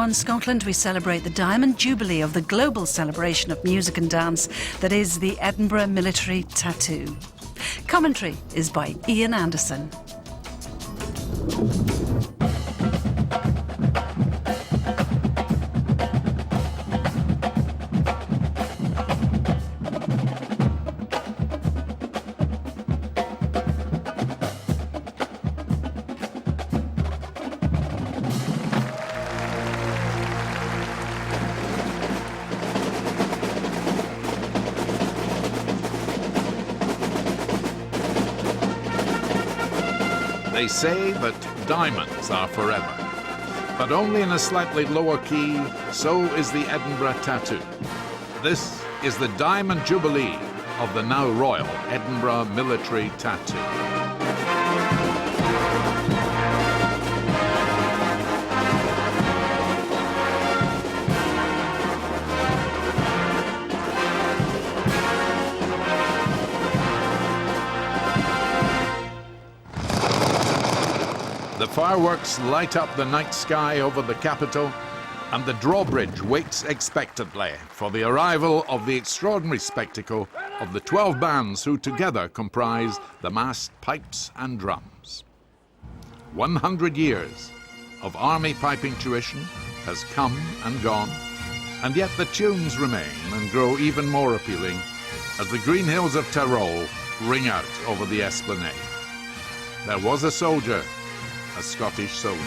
in Scotland, we celebrate the Diamond Jubilee of the global celebration of music and dance that is the Edinburgh Military Tattoo. Commentary is by Ian Anderson. They say that diamonds are forever, but only in a slightly lower key, so is the Edinburgh Tattoo. This is the Diamond Jubilee of the now Royal Edinburgh Military Tattoo. The fireworks light up the night sky over the capital, and the drawbridge waits expectantly for the arrival of the extraordinary spectacle of the 12 bands who together comprise the massed pipes and drums. 100 years of army piping tradition has come and gone, and yet the tunes remain and grow even more appealing as the green hills of Tyrol ring out over the esplanade. There was a soldier, a Scottish soldier.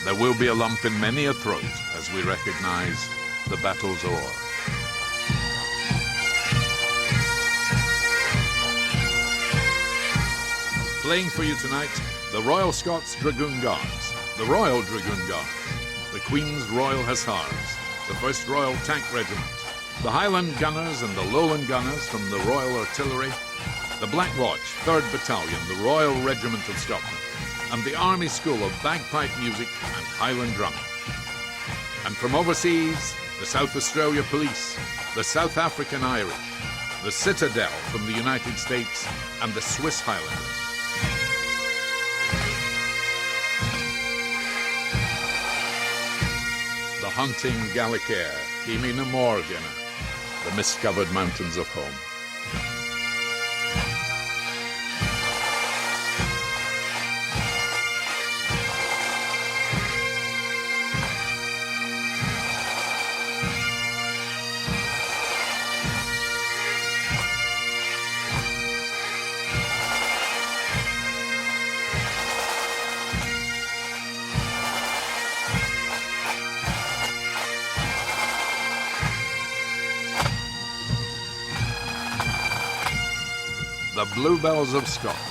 There will be a lump in many a throat as we recognize the battle's o'er. Playing for you tonight, the Royal Scots Dragoon Guards, the Royal Dragoon Guards, the Queen's Royal Hussars, the 1st Royal Tank Regiment, the Highland Gunners and the Lowland Gunners from the Royal Artillery, the Black Watch 3rd Battalion, the Royal Regiment of Scotland, and the Army School of Bagpipe Music and Highland Drumming. And from overseas, the South Australia Police, the South African Irish, the Citadel from the United States, and the Swiss Highlanders. The hunting Gallicair, Himi na Morgana, the mist-covered mountains of home. The Bluebells of Scotland.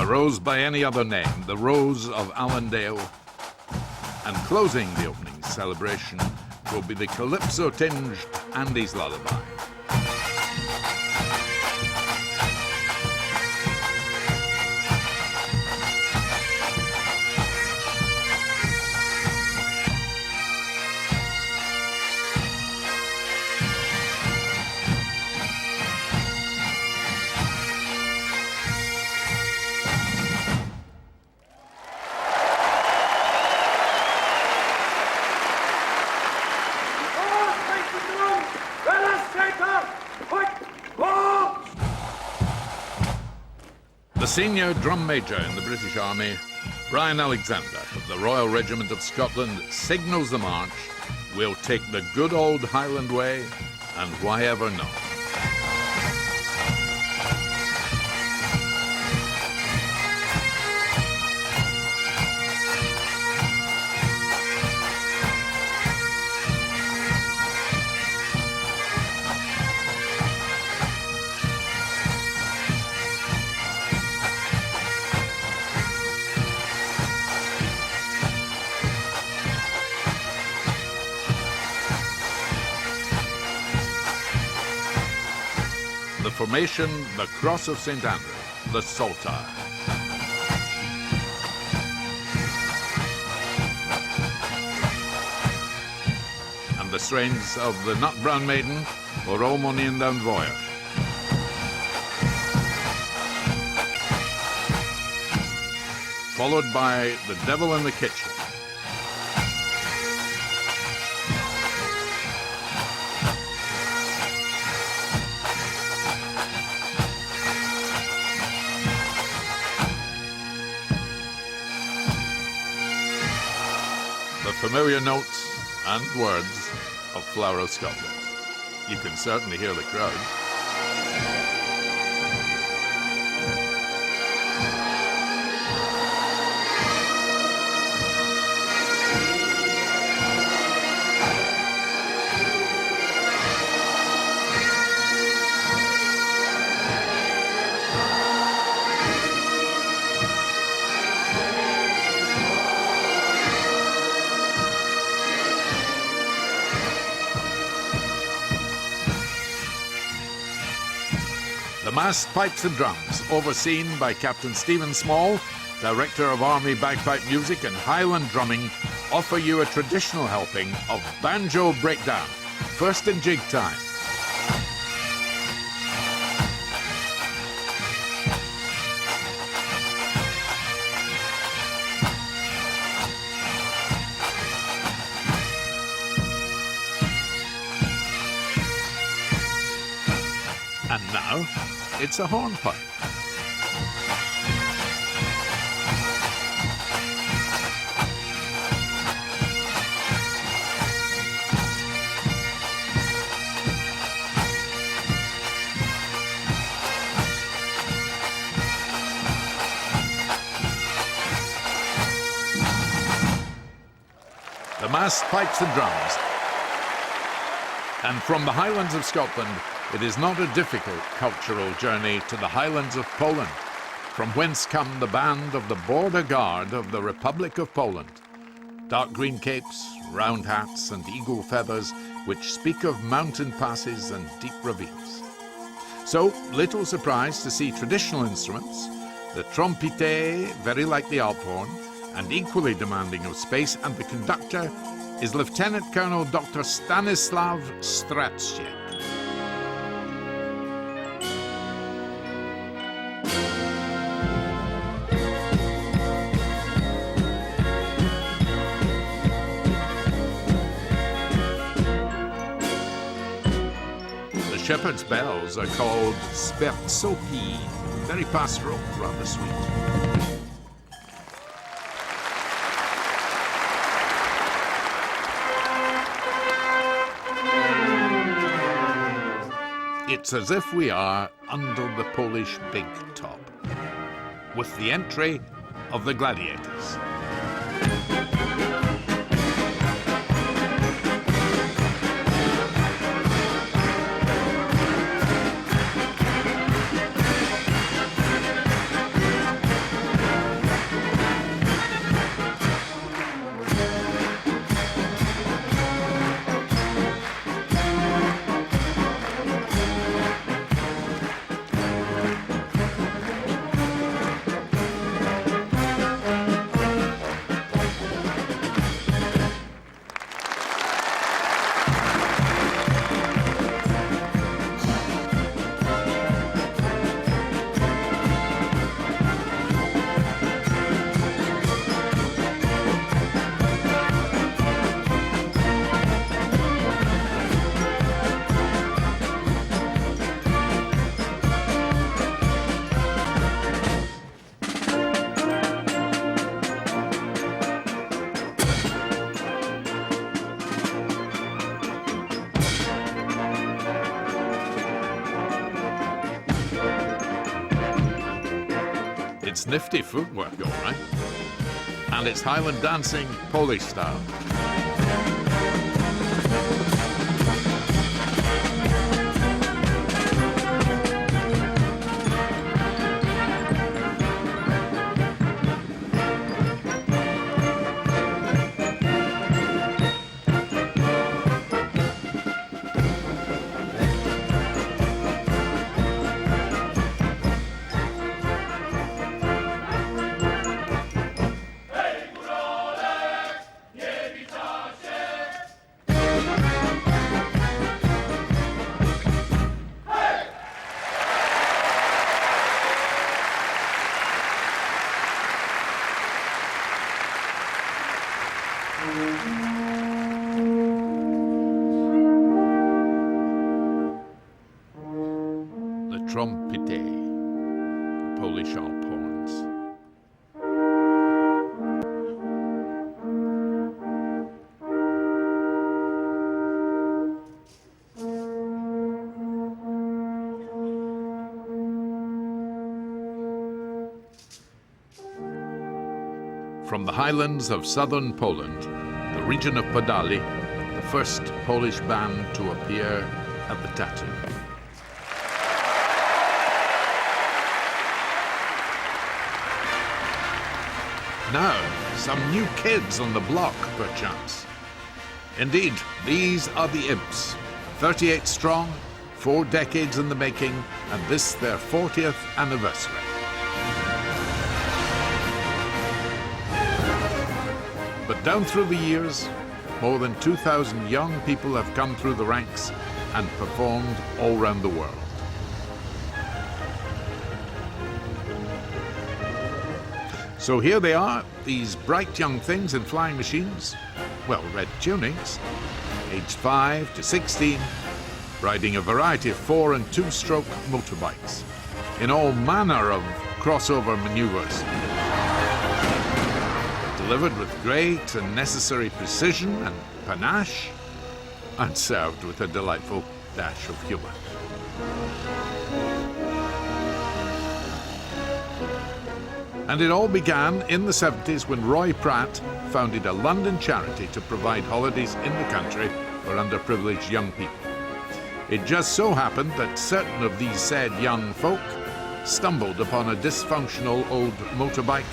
rose by any other name, the Rose of Allendale. And closing the opening celebration will be the calypso-tinged Andy's Lullaby. The senior drum major in the British Army, Brian Alexander of the Royal Regiment of Scotland, signals the march. We'll take the good old Highland way, and why ever not? The formation, the Cross of St. Andrew, the Saltire. And the strains of the Nut Brown Maiden, or O Moneen Down Voyage. Followed by The Devil in the Kitchen. The familiar notes and words of Flower of Scotland. You can certainly hear the crowd. The massed pipes and drums, overseen by Captain Stephen Small, Director of Army Bagpipe Music and Highland Drumming, offer you a traditional helping of Banjo Breakdown, first in jig time. And now, it's a hornpipe. The massed pipes and drums. And from the Highlands of Scotland, it is not a difficult cultural journey to the Highlands of Poland, from whence come the band of the Border Guard of the Republic of Poland. Dark green capes, round hats and eagle feathers which speak of mountain passes and deep ravines. So, little surprise to see traditional instruments, the trompete, very like the Alp horn, and equally demanding of space, and the conductor is Lieutenant Colonel Dr. Stanislav Stracek. The shepherd's bells are called spertsoki, very pastoral, rather sweet. It's as if we are under the Polish big top, with the entry of the gladiators. It's nifty footwork, all right. And it's Highland dancing, Polish style. The trompete, Polish harp horns. From the highlands of southern Poland, the region of Podali, the first Polish band to appear at the Tattoo. Now, some new kids on the block, perchance. Indeed, these are the Imps, 38 strong, 4 decades in the making, and this their 40th anniversary. But down through the years, more than 2,000 young people have come through the ranks and performed all around the world. So here they are, these bright young things in flying machines, well-read tunics, aged 5 to 16, riding a variety of 4- and 2-stroke motorbikes, in all manner of crossover maneuvers, delivered with great and necessary precision and panache, and served with a delightful dash of humour. And it all began in the 70s when Roy Pratt founded a London charity to provide holidays in the country for underprivileged young people. It just so happened that certain of these said young folk stumbled upon a dysfunctional old motorbike,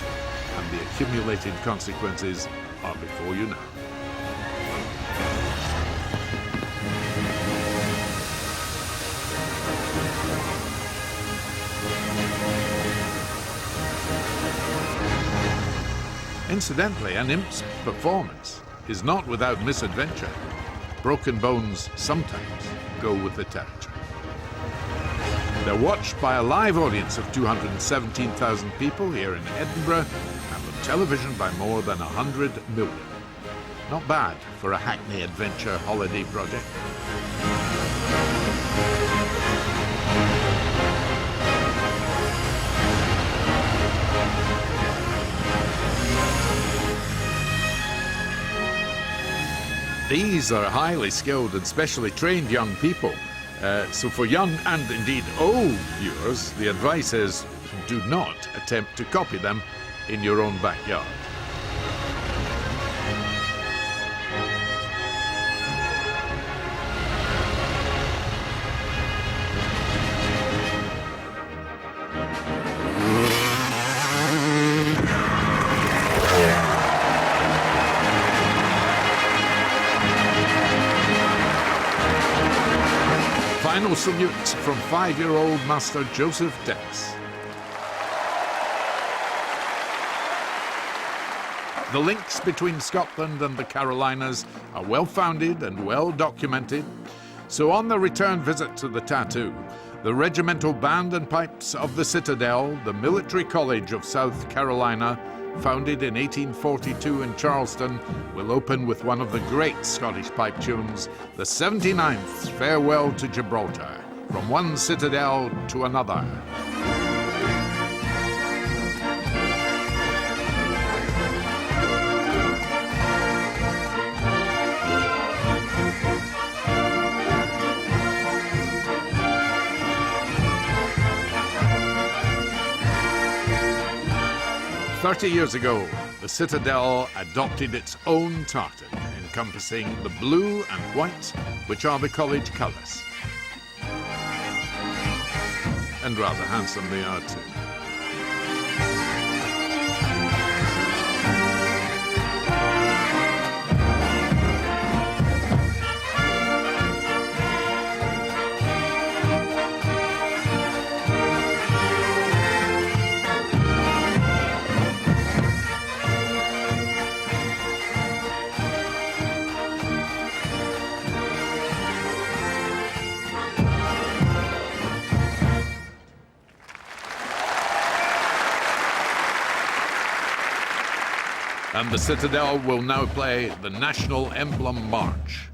and the accumulated consequences are before you now. Incidentally, an Imp's performance is not without misadventure. Broken bones sometimes go with the territory. They're watched by a live audience of 217,000 people here in Edinburgh, and on television by more than 100 million. Not bad for a Hackney adventure holiday project. These are highly skilled and specially trained young people. So for young and indeed old viewers, the advice is do not attempt to copy them in your own backyard. Final salute from 5-year-old Master Joseph Dennis. The links between Scotland and the Carolinas are well-founded and well-documented. So on the return visit to the Tattoo, the regimental band and pipes of the Citadel, the Military College of South Carolina, founded in 1842 in Charleston, will open with one of the great Scottish pipe tunes, the 79th Farewell to Gibraltar, from one citadel to another. 30 years ago, the Citadel adopted its own tartan, encompassing the blue and white, which are the college colours. And rather handsome they are too. And the Citadel will now play the National Emblem March.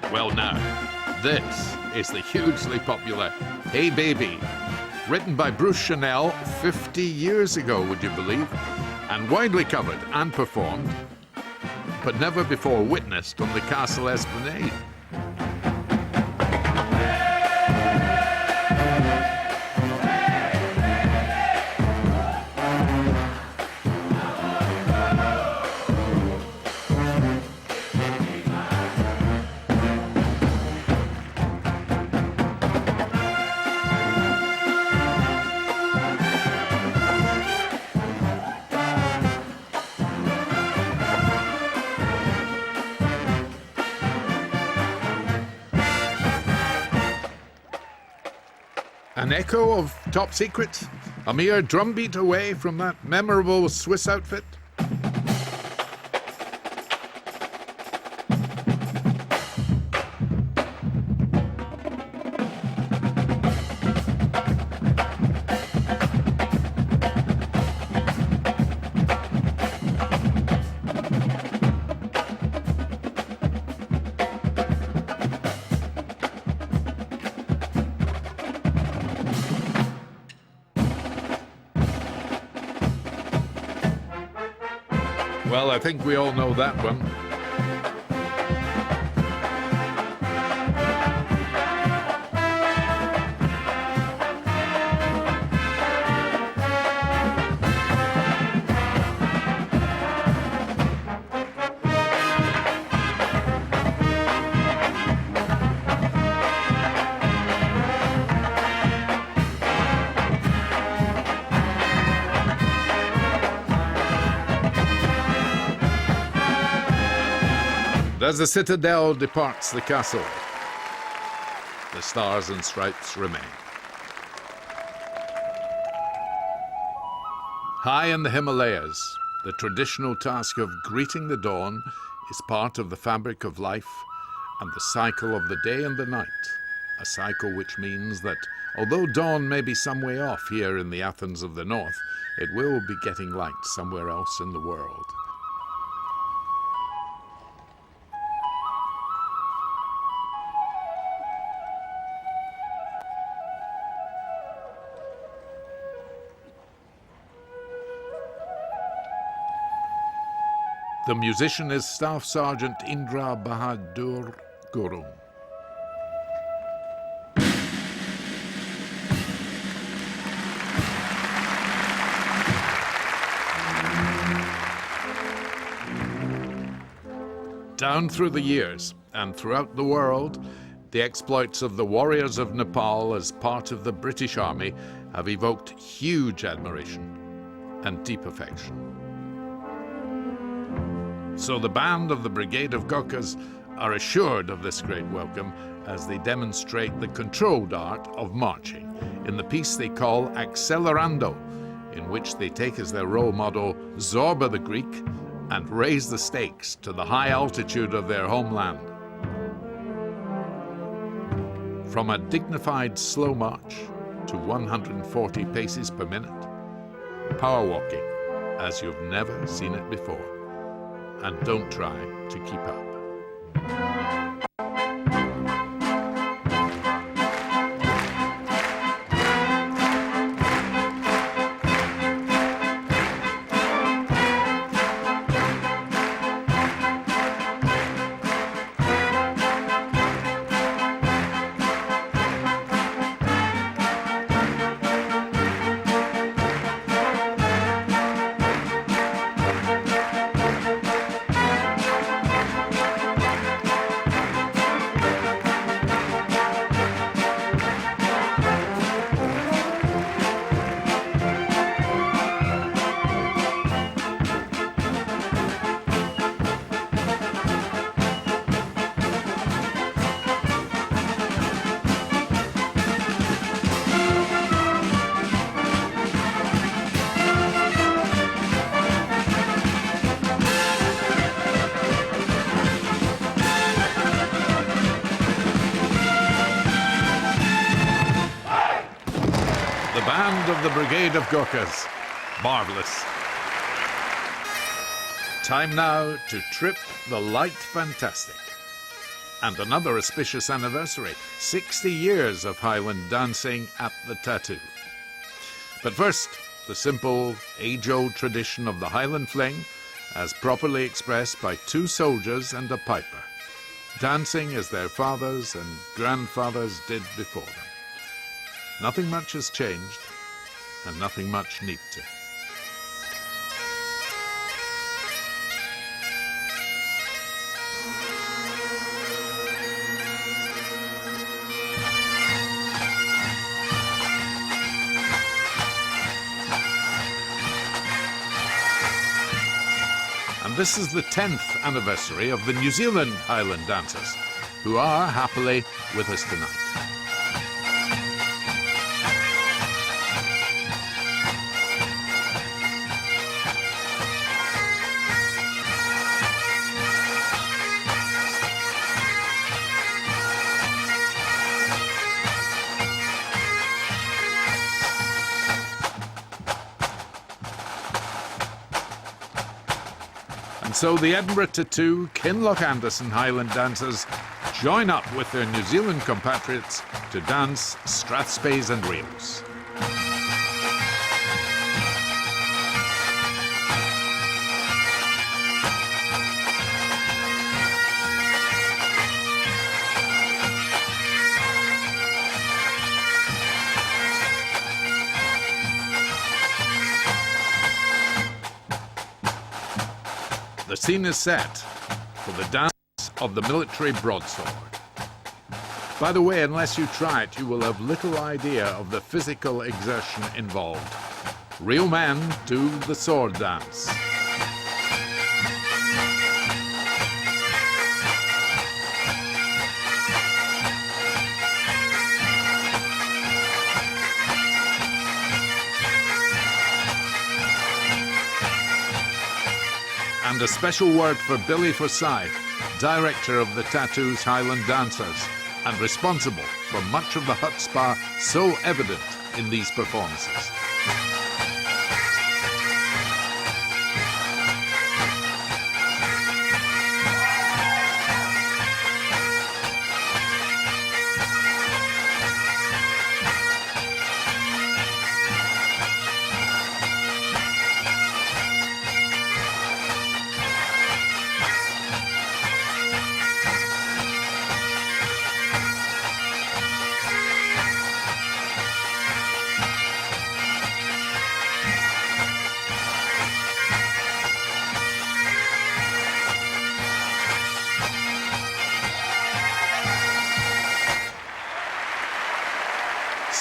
Well now, this is the hugely popular Hey Baby, written by Bruce Chanel 50 years ago, would you believe, and widely covered and performed, but never before witnessed on the Castle Esplanade. An echo of Top Secret, a mere drumbeat away from that memorable Swiss outfit. Well, I think we all know that one. As the Citadel departs the castle, the stars and stripes remain. High in the Himalayas, the traditional task of greeting the dawn is part of the fabric of life and the cycle of the day and the night, a cycle which means that although dawn may be some way off here in the Athens of the North, it will be getting light somewhere else in the world. The musician is Staff Sergeant Indra Bahadur Guru. Down through the years and throughout the world, the exploits of the warriors of Nepal as part of the British Army have evoked huge admiration and deep affection. So the band of the Brigade of Gurkhas are assured of this great welcome as they demonstrate the controlled art of marching in the piece they call Accelerando, in which they take as their role model Zorba the Greek, and raise the stakes to the high altitude of their homeland. From a dignified slow march to 140 paces per minute, power walking as you've never seen it before. And don't try to keep up. Band of the Brigade of Gurkhas. Marvelous. Time now to trip the light fantastic. And another auspicious anniversary, 60 years of Highland dancing at the Tattoo. But first, the simple, age-old tradition of the Highland Fling, as properly expressed by two soldiers and a piper, dancing as their fathers and grandfathers did before them. Nothing much has changed, and nothing much need to. And this is the 10th anniversary of the New Zealand Highland dancers, who are happily with us tonight. And so the Edinburgh Tattoo Kinloch Anderson Highland dancers join up with their New Zealand compatriots to dance Strathspeys and Reels. The scene is set for the dance of the military broadsword. By the way, unless you try it, you will have little idea of the physical exertion involved. Real men do the sword dance. And a special word for Billy Forsyth, director of the Tattoo's Highland Dancers, and responsible for much of the chutzpah so evident in these performances.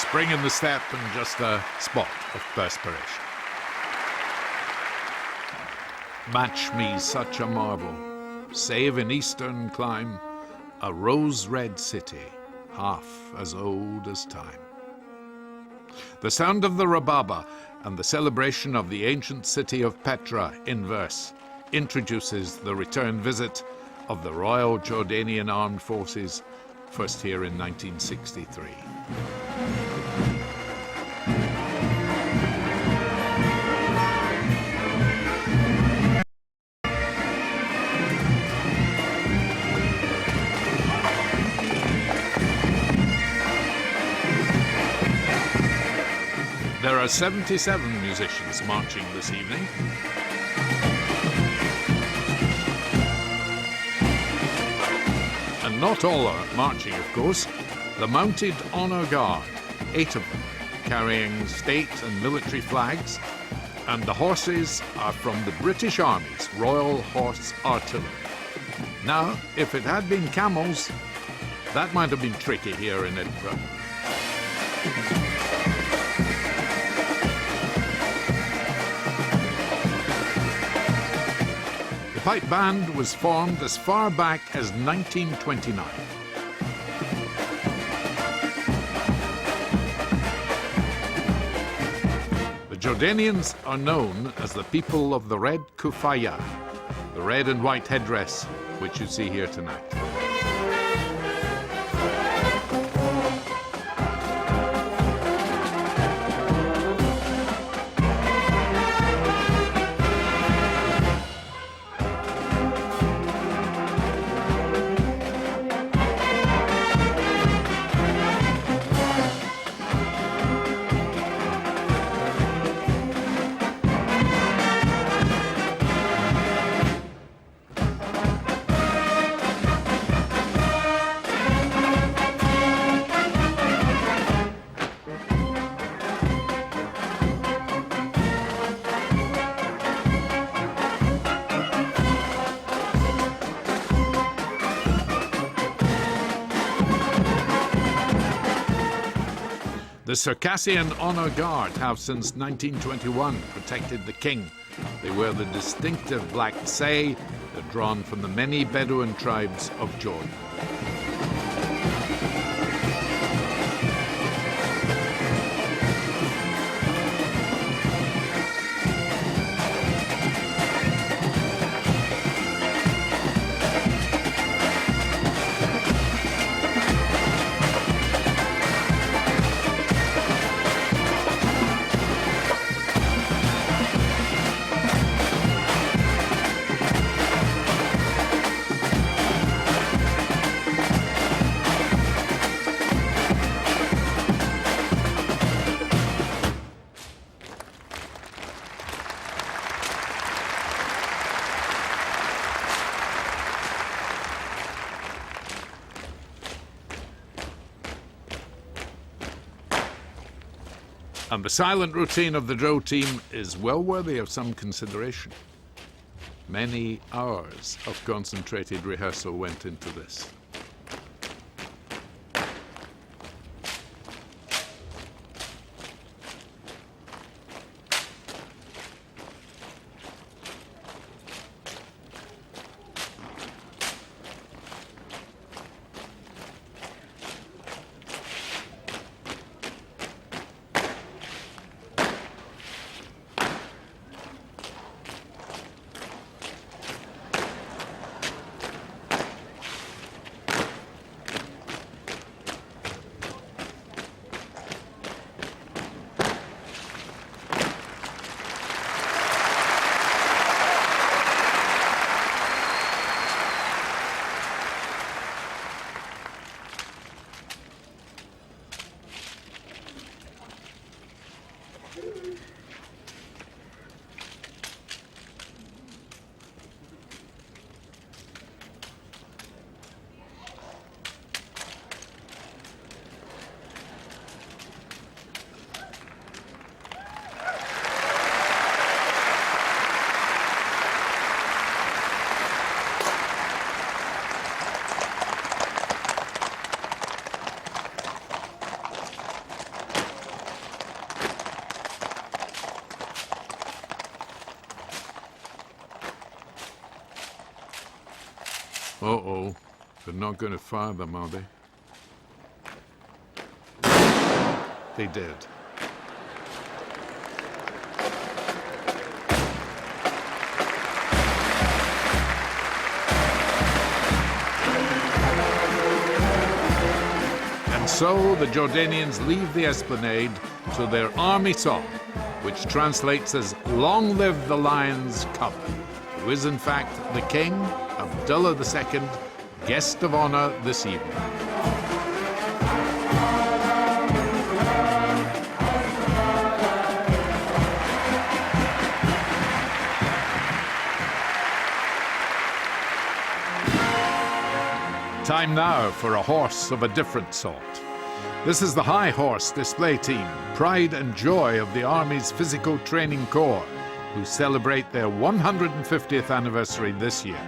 Spring in the step and just a spot of perspiration. Match me such a marvel, save in eastern clime, a rose-red city, half as old as time. The sound of the rababa and the celebration of the ancient city of Petra in verse, introduces the return visit of the Royal Jordanian Armed Forces, first here in 1963. There are 77 musicians marching this evening. And not all are marching, of course. The Mounted Honour Guard, 8 of them, carrying state and military flags, and the horses are from the British Army's Royal Horse Artillery. Now, if it had been camels, that might have been tricky here in Edinburgh. The pipe band was formed as far back as 1929. The Jordanians are known as the people of the red kufaya, the red and white headdress which you see here tonight. The Circassian Honour Guard have since 1921 protected the king. They wear the distinctive black say, they're drawn from the many Bedouin tribes of Jordan. And the silent routine of the Drow team is well worthy of some consideration. Many hours of concentrated rehearsal went into this. Uh-oh, they're not going to fire them, are they? They did. so the Jordanians leave the esplanade to their army song, which translates as "Long live the Lion's Cub," who is in fact the King, Abdullah II, guest of honor this evening. Time now for a horse of a different sort. This is the High Horse Display Team, pride and joy of the Army's Physical Training Corps, who celebrate their 150th anniversary this year.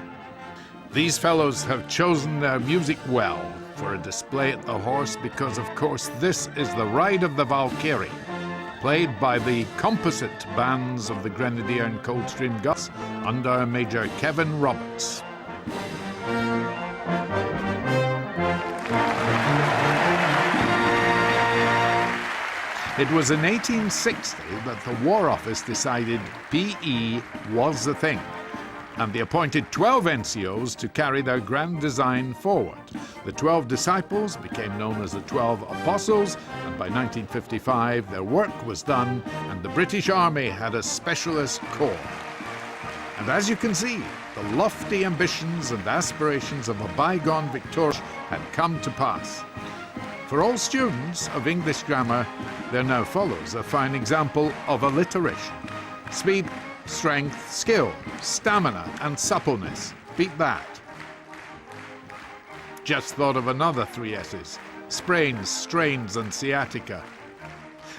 These fellows have chosen their music well for a display at the horse because, of course, this is the Ride of the Valkyrie, played by the composite bands of the Grenadier and Coldstream Guards under Major Kevin Roberts. It was in 1860 that the War Office decided PE was the thing, and they appointed 12 NCOs to carry their grand design forward. The 12 disciples became known as the 12 Apostles, and by 1955 their work was done and the British Army had a specialist corps. And as you can see, the lofty ambitions and aspirations of a bygone Victoria had come to pass. For all students of English grammar, there now follows a fine example of alliteration. Speed, strength, skill, stamina, and suppleness. Beat that. Just thought of another 3 S's. Sprains, strains, and sciatica.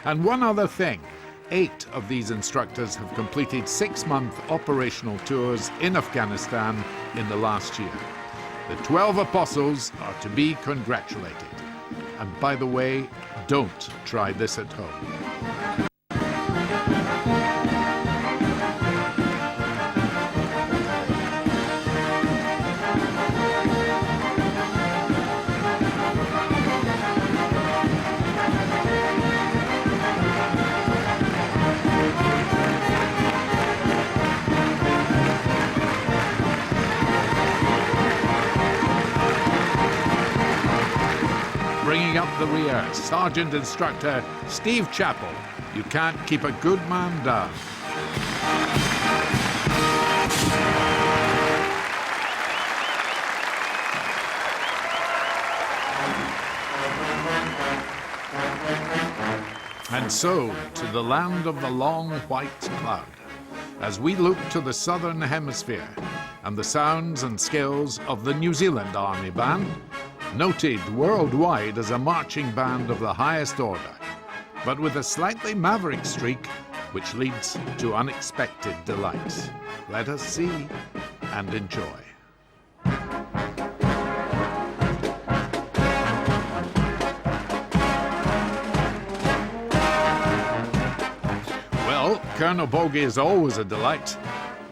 And one other thing. 8 of these instructors have completed 6-month operational tours in Afghanistan in the last year. The 12 apostles are to be congratulated. And by the way, don't try this at home. Bringing up the rear, Sergeant Instructor Steve Chappell. You can't keep a good man down. And so, to the land of the long white cloud, as we look to the southern hemisphere and the sounds and skills of the New Zealand Army Band, noted worldwide as a marching band of the highest order, but with a slightly maverick streak which leads to unexpected delights. Let us see and enjoy. Well, Colonel Bogey is always a delight,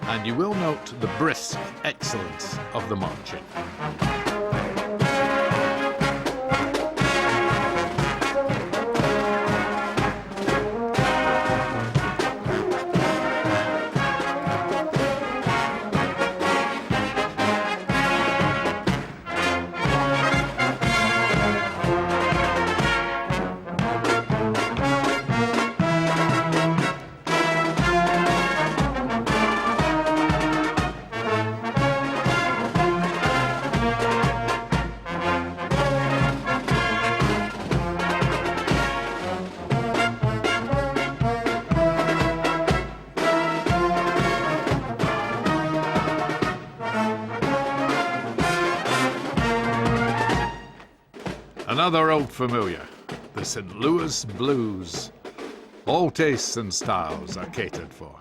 and you will note the brisk excellence of the marching. Another old familiar, the St. Louis Blues. All tastes and styles are catered for.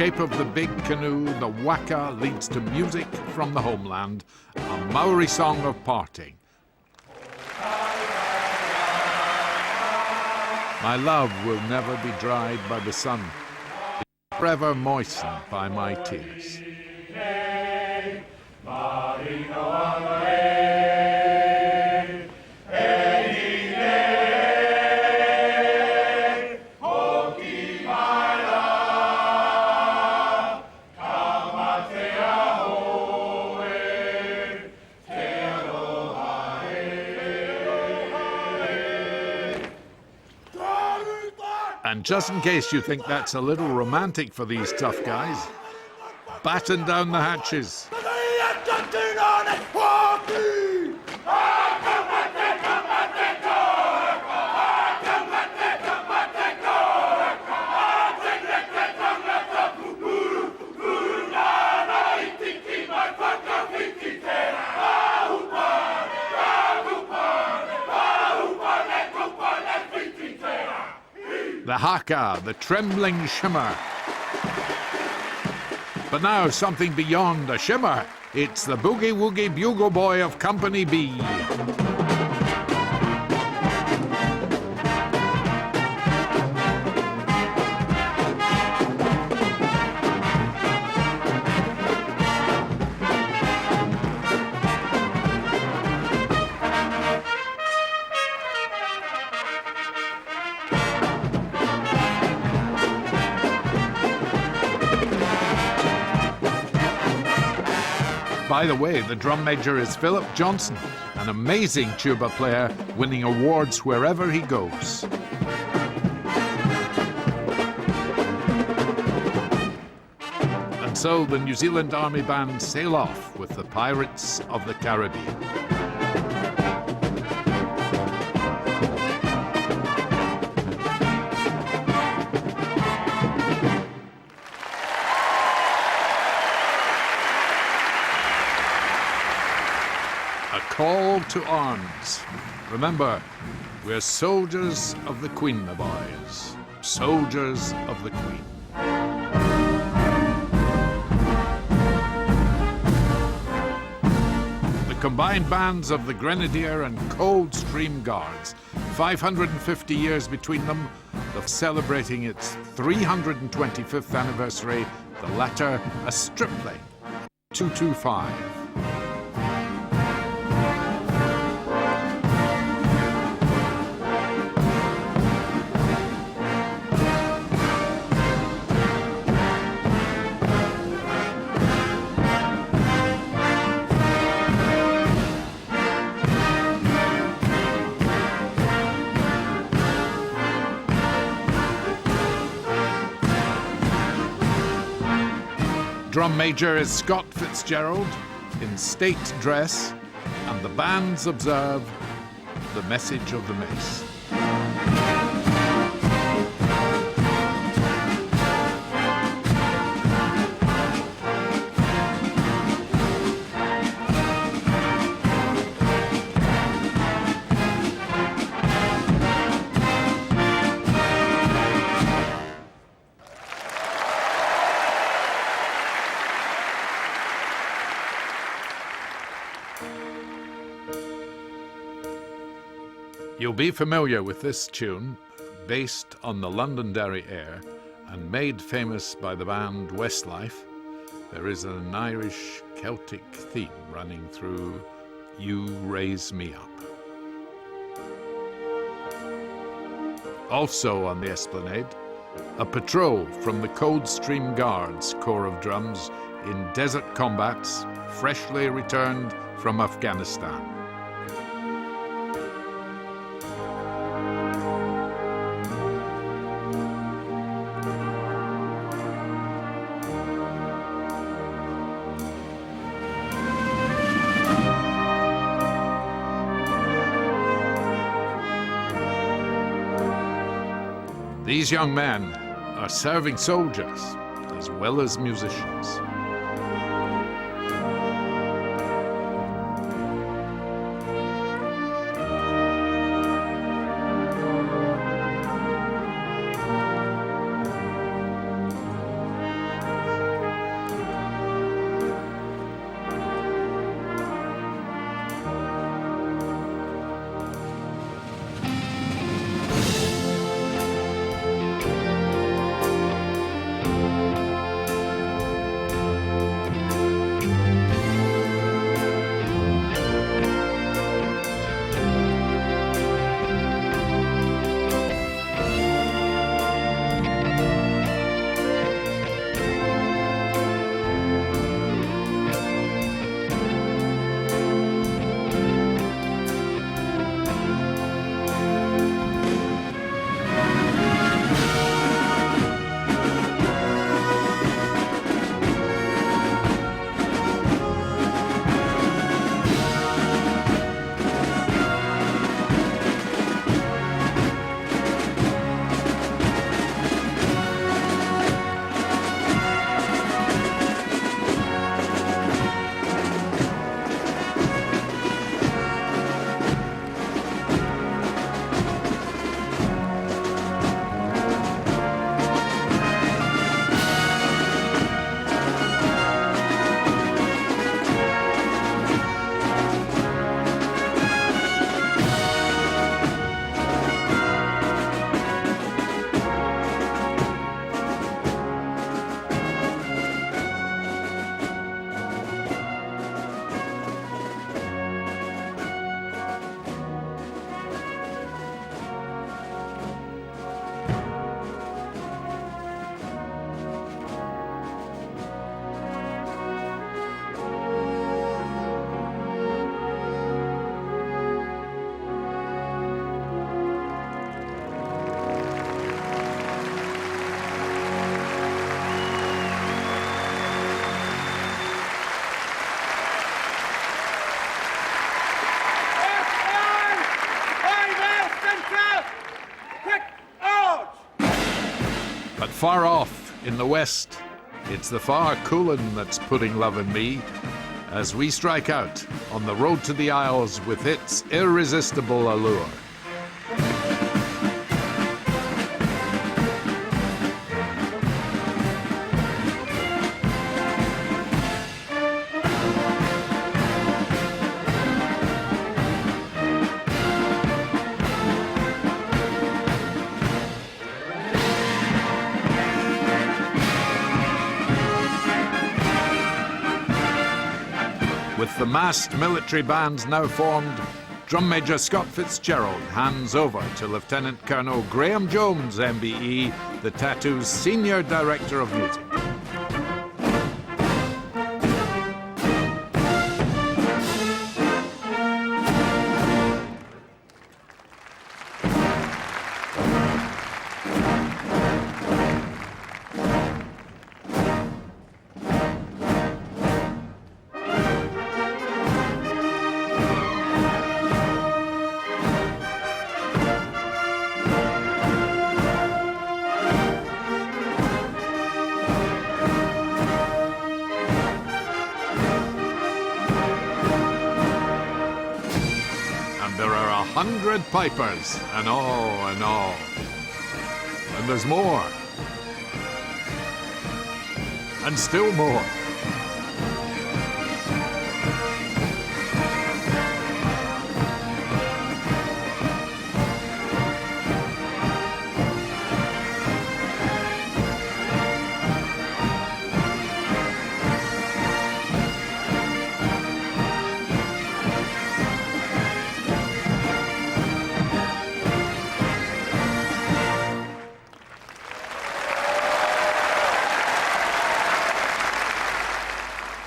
shape of the big canoe, the waka leads to music from the homeland, a Maori song of parting. My love will never be dried by the sun, forever moistened by my tears. And just in case you think that's a little romantic for these tough guys, batten down the hatches. The haka, the trembling shimmer. But now something beyond a shimmer. It's the boogie-woogie bugle boy of Company B. By the way, the drum major is Philip Johnson, an amazing tuba player, winning awards wherever he goes. And so the New Zealand Army Band sail off with the Pirates of the Caribbean. Call to arms. Remember, we're soldiers of the Queen, my boys. Soldiers of the Queen. The combined bands of the Grenadier and Coldstream Guards, 550 years between them, celebrating its 325th anniversary, the latter a stripling, 225. Drum major is Scott Fitzgerald in state dress, and the bands observe the message of the mace. You'll be familiar with this tune, based on the Londonderry air and made famous by the band Westlife. There is an Irish Celtic theme running through You Raise Me Up. Also on the Esplanade, a patrol from the Coldstream Guards Corps of Drums in desert combats, freshly returned from Afghanistan. These young men are serving soldiers as well as musicians. far off in the west, it's the far Coolin that's putting love in me as we strike out on the road to the Isles with its irresistible allure. With the massed military bands now formed, Drum Major Scott Fitzgerald hands over to Lieutenant Colonel Graham Jones, MBE, the Tattoo's Senior Director of Music. There are 100 pipers, and all. And there's more. And still more.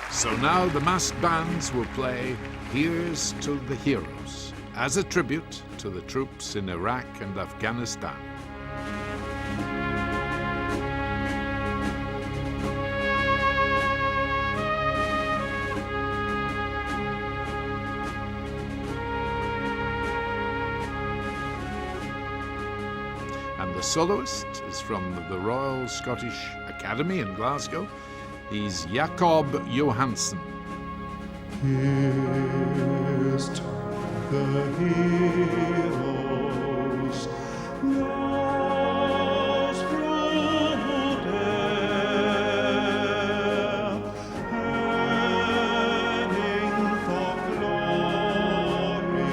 So now the massed bands will play Here's to the Heroes as a tribute to the troops in Iraq and Afghanistan. And the soloist is from the Royal Scottish Academy in Glasgow. He's Jakob Johansen. Here's to the heroes, lost through death, heading for glory,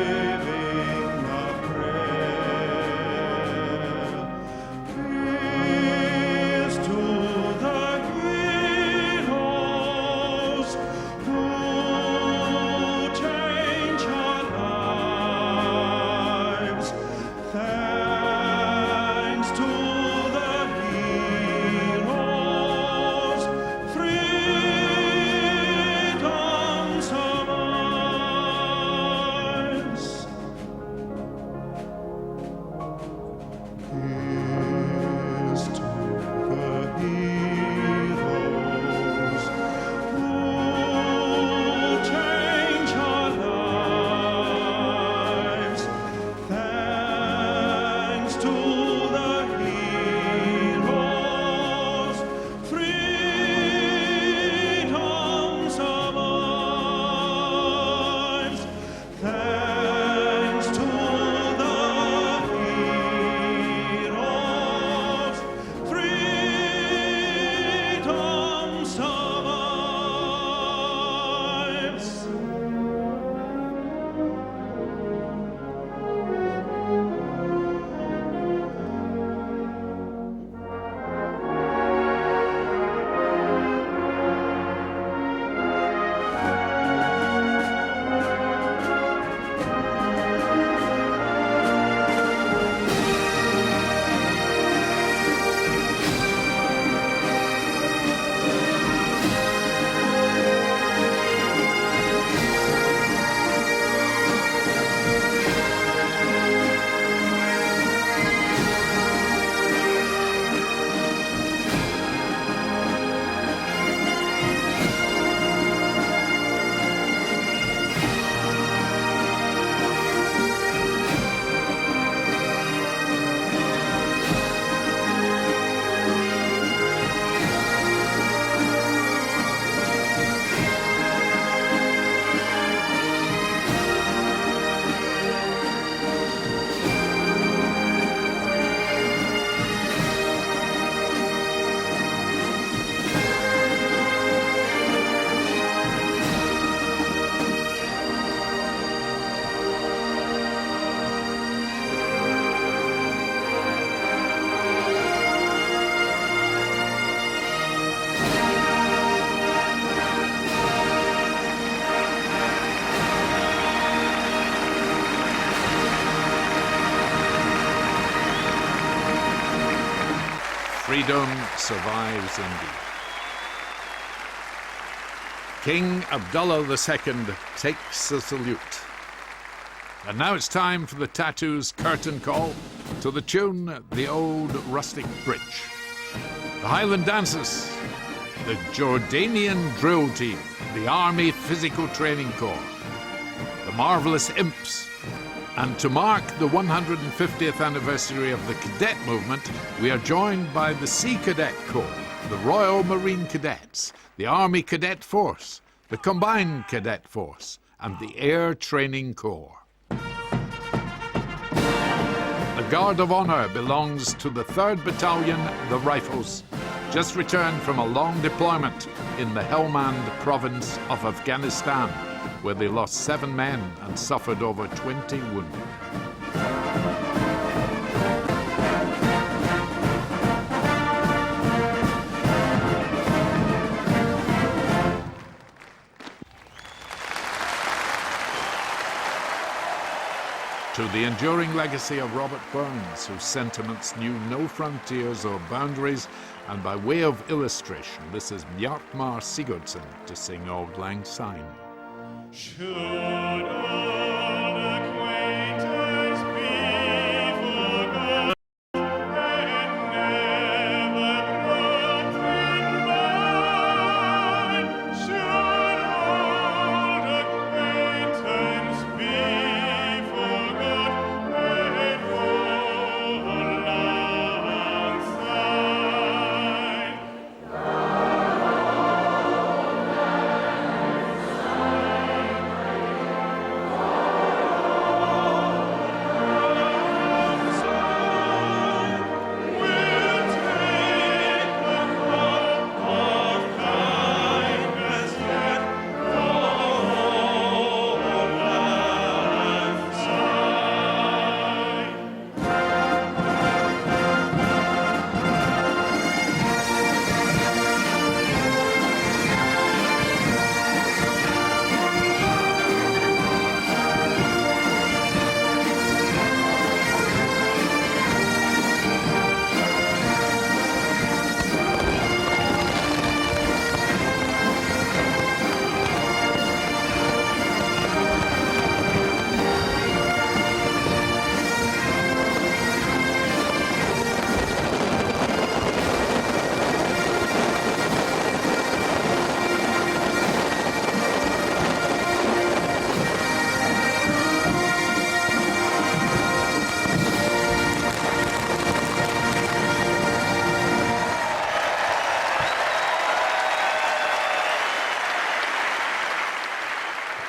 living a prayer. Here's to the heroes who take freedom survives indeed. King Abdullah II takes the salute. And now it's time for the Tattoo's curtain call to the tune The Old Rustic Bridge. The Highland Dancers, the Jordanian Drill Team, the Army Physical Training Corps, the Marvellous Imps, and to mark the 150th anniversary of the Cadet Movement, we are joined by the Sea Cadet Corps, the Royal Marine Cadets, the Army Cadet Force, the Combined Cadet Force, and the Air Training Corps. The Guard of Honour belongs to the 3rd Battalion, the Rifles, just returned from a long deployment in the Helmand province of Afghanistan, where they lost 7 men and suffered over 20 wounded. To the enduring legacy of Robert Burns, whose sentiments knew no frontiers or boundaries, and by way of illustration, this is Bjartmar Sigurdsson to sing Auld Lang Syne. Should old acquaintance be forgot and never brought in mind? Should old acquaintance be forgot and Auld Lang Syne?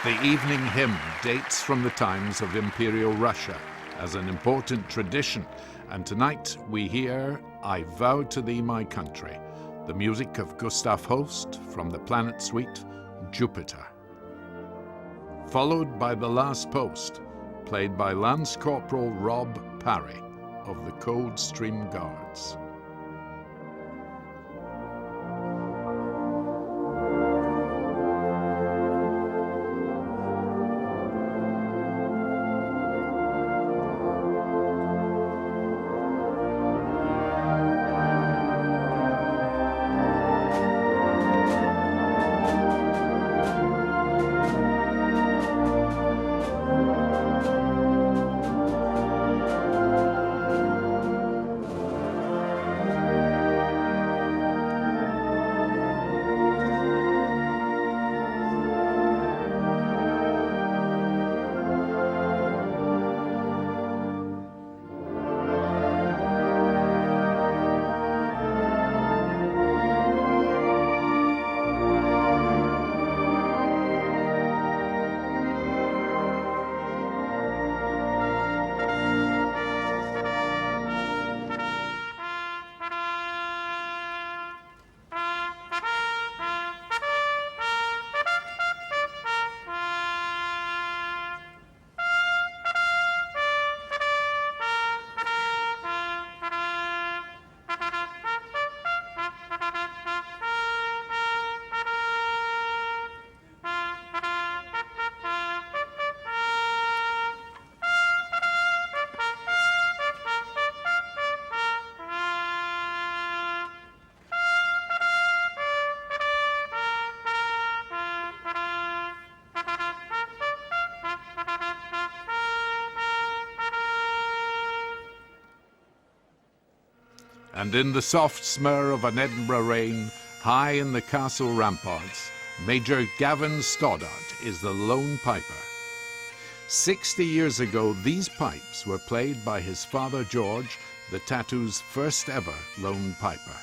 The evening hymn dates from the times of Imperial Russia as an important tradition, and tonight we hear I Vow to Thee My Country, the music of Gustav Holst from the Planet Suite, Jupiter. Followed by The Last Post, played by Lance Corporal Rob Parry of the Coldstream Guards. And in the soft smur of an Edinburgh rain, high in the castle ramparts, Major Gavin Stoddart is the lone piper. 60 years ago, these pipes were played by his father George, the tattoo's first ever lone piper,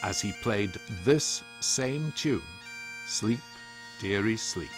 as he played this same tune, Sleep, Dearie, Sleep.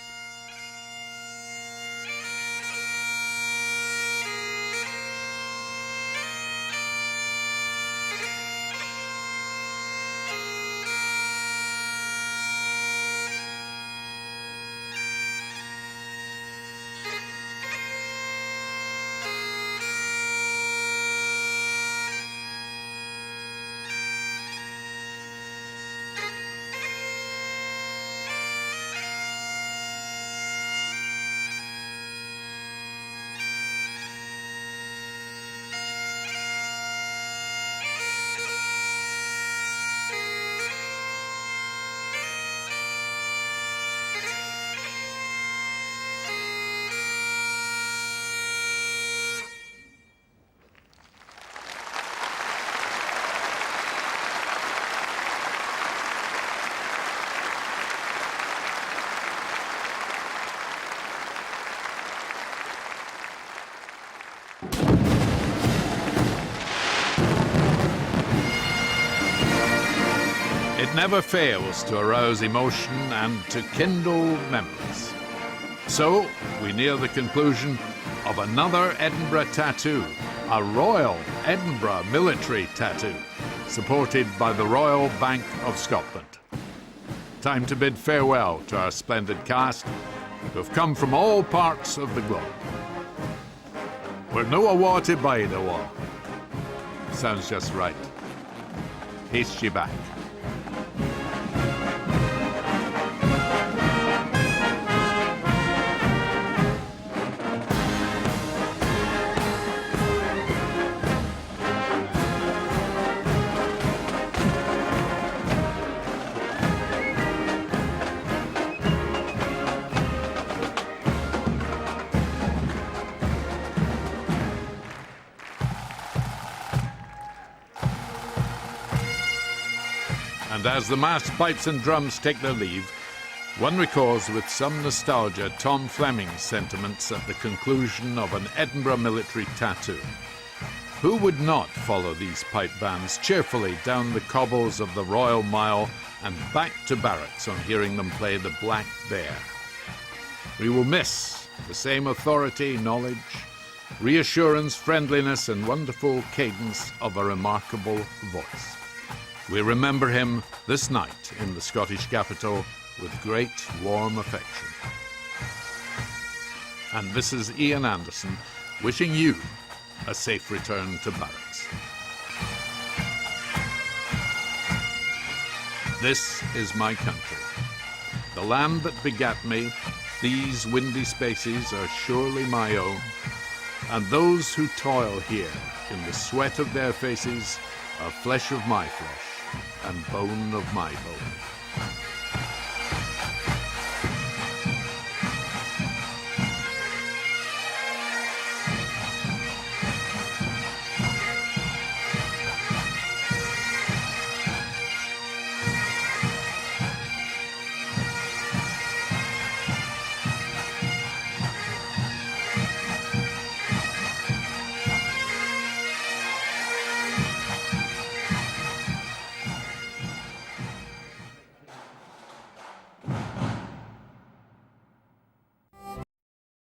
It never fails to arouse emotion and to kindle memories. So, we near the conclusion of another Edinburgh tattoo, a Royal Edinburgh military tattoo, supported by the Royal Bank of Scotland. Time to bid farewell to our splendid cast, who have come from all parts of the globe. We're no awa to bide awa. Sounds just right. Haste ye back. And as the mass pipes and drums take their leave, one recalls with some nostalgia Tom Fleming's sentiments at the conclusion of an Edinburgh military tattoo. Who would not follow these pipe bands cheerfully down the cobbles of the Royal Mile and back to barracks on hearing them play the Black Bear? We will miss the same authority, knowledge, reassurance, friendliness, and wonderful cadence of a remarkable voice. We remember him this night in the Scottish capital with great warm affection. And this is Ian Anderson wishing you a safe return to barracks. This is my country, the land that begat me. These windy spaces are surely my own, and those who toil here in the sweat of their faces are flesh of my flesh and bone of my bone.